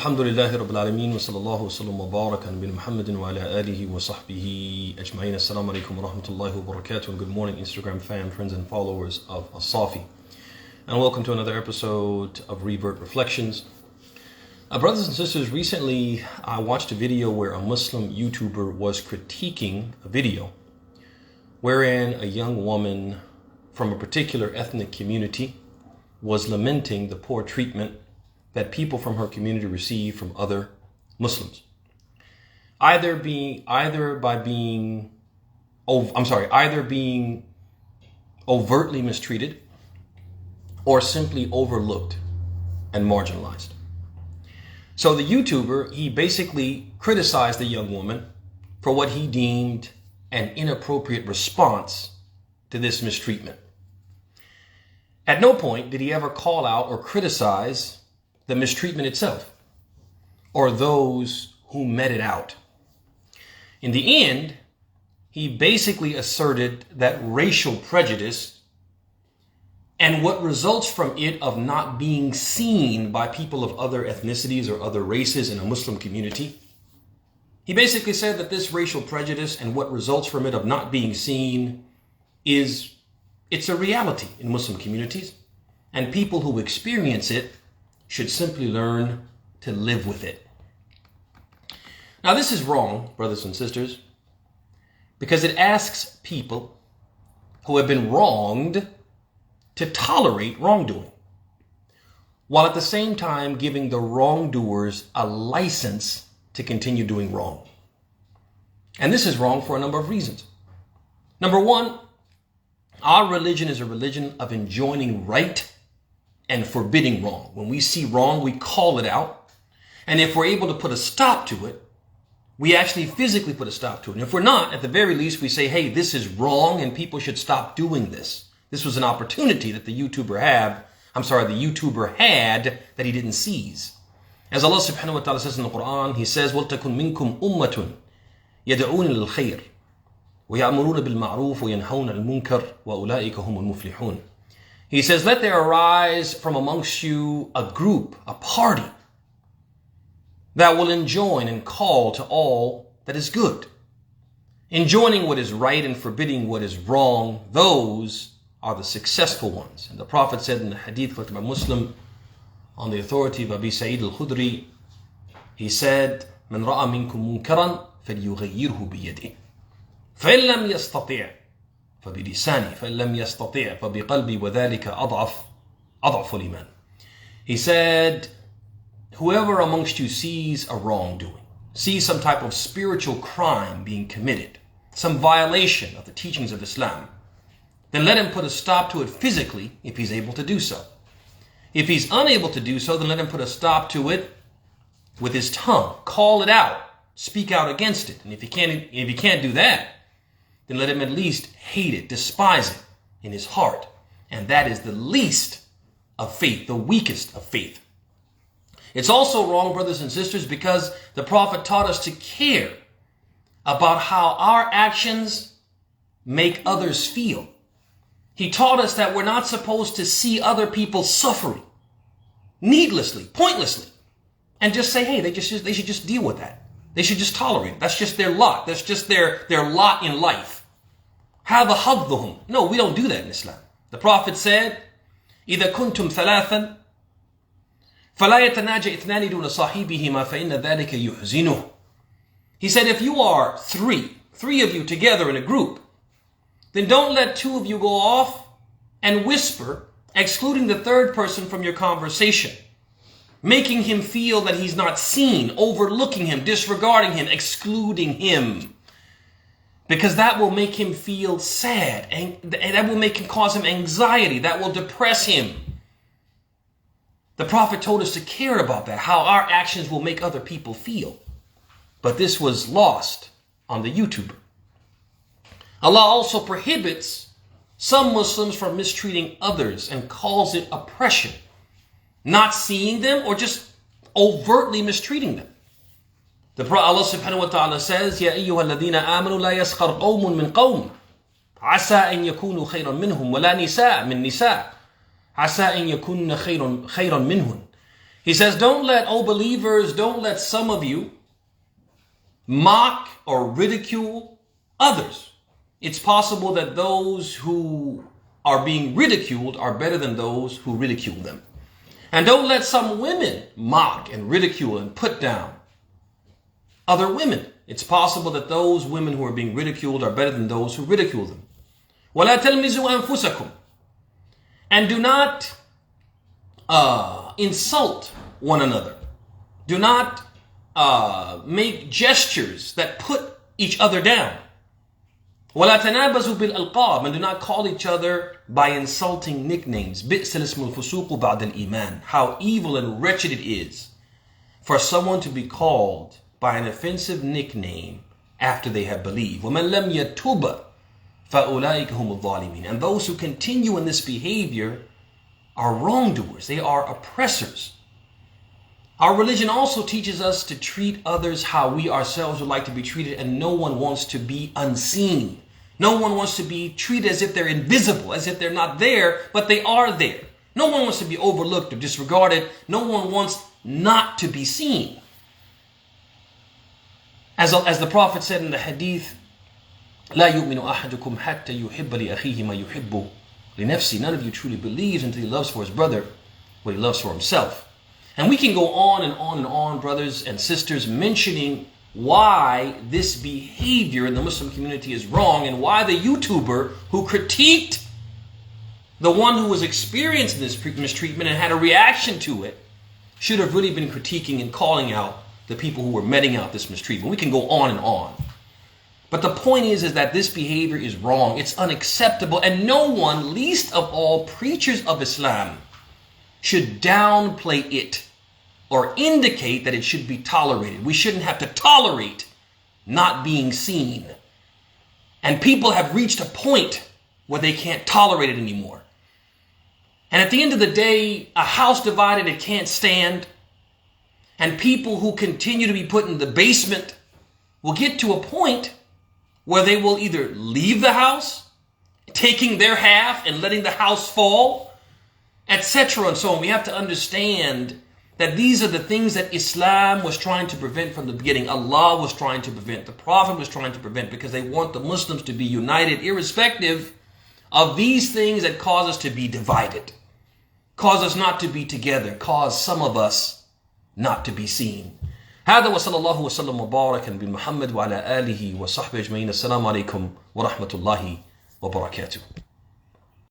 Alhamdulillahi Rabbil Alameen wa sallallahu wa sallam wa baraka ala nabiyina Muhammadin wa ala alihi wa sahbihi ajma'in. Assalamu alaikum wa rahmatullahi wa barakatuh, and good morning Instagram fam, friends and followers of as-Saafiy. And welcome to another episode of Revert Reflections. Brothers and sisters, recently I watched a video where a Muslim YouTuber was critiquing a video wherein a young woman from a particular ethnic community was lamenting the poor treatment that people from her community receive from other Muslims, either being overtly mistreated or simply overlooked and marginalized. So the YouTuber, he basically criticized the young woman for what he deemed an inappropriate response to this mistreatment. At no point did he ever call out or criticize the mistreatment itself or those who met it out. In the end, he basically asserted that racial prejudice and what results from it of not being seen by people of other ethnicities or other races in a Muslim community. He basically said that this racial prejudice and what results from it of not being seen it's a reality in Muslim communities, and people who experience it should simply learn to live with it. Now, this is wrong, brothers and sisters, because it asks people who have been wronged to tolerate wrongdoing, while at the same time giving the wrongdoers a license to continue doing wrong. And this is wrong for a number of reasons. Number one, our religion is a religion of enjoining right and forbidding wrong. When we see wrong, we call it out. And if we're able to put a stop to it, we actually physically put a stop to it. And if we're not, at the very least, we say, hey, this is wrong and people should stop doing this. This was an opportunity that the YouTuber had that he didn't seize. As Allah subhanahu wa ta'ala says in the Quran, He says, وَلْتَكُنْ مِنْكُمْ أُمَّةٌ يَدْعُونَ لِلْخَيْرِ وَيَأْمُرُونَ بِالْمَعْرُوفِ وَيَنْهَوْنَ الْمُنْكَرِ وَأُولَٰئِكَ هُمُ الْمُفْلِحُونَ. He says, let there arise from amongst you a group, a party, that will enjoin and call to all that is good. Enjoining what is right and forbidding what is wrong, those are the successful ones. And the Prophet said in the hadith collected by Muslim, on the authority of Abi Sa'id al-Khudri, he said, مَنْ رَأَى مِنْكُمْ مُنْكَرًا فَلْيُغَيِّرْهُ بِيَدِهِ فَإِنْ لَمْ يَسْتَطِعْ فَبِلِسَانِهِ فَإِنْ لَمْ يَسْتَطِعْ فَبِقَلْبِهِ وَذَلِكَ أَضْعَفُ الْإِيمَانِ. He said, whoever amongst you sees a wrongdoing, sees some type of spiritual crime being committed, some violation of the teachings of Islam, then let him put a stop to it physically if he's able to do so. If he's unable to do so, then let him put a stop to it with his tongue, call it out, speak out against it. And if he can't do that, then let him at least hate it, despise it in his heart. And that is the least of faith, the weakest of faith. It's also wrong, brothers and sisters, because the Prophet taught us to care about how our actions make others feel. He taught us that we're not supposed to see other people suffering needlessly, pointlessly, and just say, hey, they should just deal with that. They should just tolerate it. That's just their lot. That's just their lot in life. هذا حظهم. No, we don't do that in Islam. The Prophet said, إذا كنتم ثلاثا فلا يتناجى اثنان دون صاحبهما فإن ذلك يحزنه. He said, if you are three of you together in a group, then don't let two of you go off and whisper, excluding the third person from your conversation, making him feel that he's not seen, overlooking him, disregarding him, excluding him. Because that will make him feel sad, and that will cause him anxiety, that will depress him. The Prophet told us to care about that, how our actions will make other people feel. But this was lost on the YouTuber. Allah also prohibits some Muslims from mistreating others and calls it oppression, not seeing them or just overtly mistreating them. Allah subhanahu wa ta'ala says, يَا أَيُّهَا الَّذِينَ آمَنُوا لَا يَسْخَرْ قَوْمٌ مِّنْ قَوْمٍ عَسَىٰ أَن يَكُونُوا خَيْرًا مِّنْهُمْ وَلَا نِسَاءٌ مِّن نِسَاءٍ عَسَىٰ أَن يَكُونَ خَيْرًا مِّنْهُنْ. He says, don't let, oh believers, don't let some of you mock or ridicule others. It's possible that those who are being ridiculed are better than those who ridicule them. And don't let some women mock and ridicule and put down other women. It's possible that those women who are being ridiculed are better than those who ridicule them. وَلَا تَلْمِزُوا أَنفُسَكُمْ. And do not insult one another. Do not make gestures that put each other down. وَلَا تَنَابَزُوا بِالْأَلْقَابِ. And do not call each other by insulting nicknames. بِئْسَ الْإِسْمُ الْفُسُوقُ بَعْدَ الْإِيمَانِ. How evil and wretched it is for someone to be called by an offensive nickname after they have believed. وَمَنْ لَمْ يَتُوبَ فَأُولَٰئِكَ هُمُ الظَّالِمِينَ. And those who continue in this behavior are wrongdoers. They are oppressors. Our religion also teaches us to treat others how we ourselves would like to be treated, and no one wants to be unseen. No one wants to be treated as if they're invisible, as if they're not there, but they are there. No one wants to be overlooked or disregarded. No one wants not to be seen. As the Prophet said in the hadith, لا يؤمن أحدكم حتى يحب لأخيه ما يحب لنفسه. None of you truly believes until he loves for his brother what he loves for himself. And we can go on and on and on, brothers and sisters, mentioning why this behavior in the Muslim community is wrong, and why the YouTuber who critiqued the one who was experiencing this mistreatment and had a reaction to it should have really been critiquing and calling out the people who were meting out this mistreatment. We can go on and on. But the point is that this behavior is wrong. It's unacceptable. And no one, least of all preachers of Islam, should downplay it or indicate that it should be tolerated. We shouldn't have to tolerate not being seen. And people have reached a point where they can't tolerate it anymore. And at the end of the day, a house divided, it can't stand. And people who continue to be put in the basement will get to a point where they will either leave the house, taking their half and letting the house fall, etc. and so on. We have to understand that these are the things that Islam was trying to prevent from the beginning. Allah was trying to prevent. The Prophet was trying to prevent, because they want the Muslims to be united irrespective of these things that cause us to be divided, cause us not to be together, cause some of us not to be seen. هذا وصلى الله وسلم وبارك بمحمد وعلى آله وصحبه أجمعين. السلام عليكم ورحمة الله وبركاته.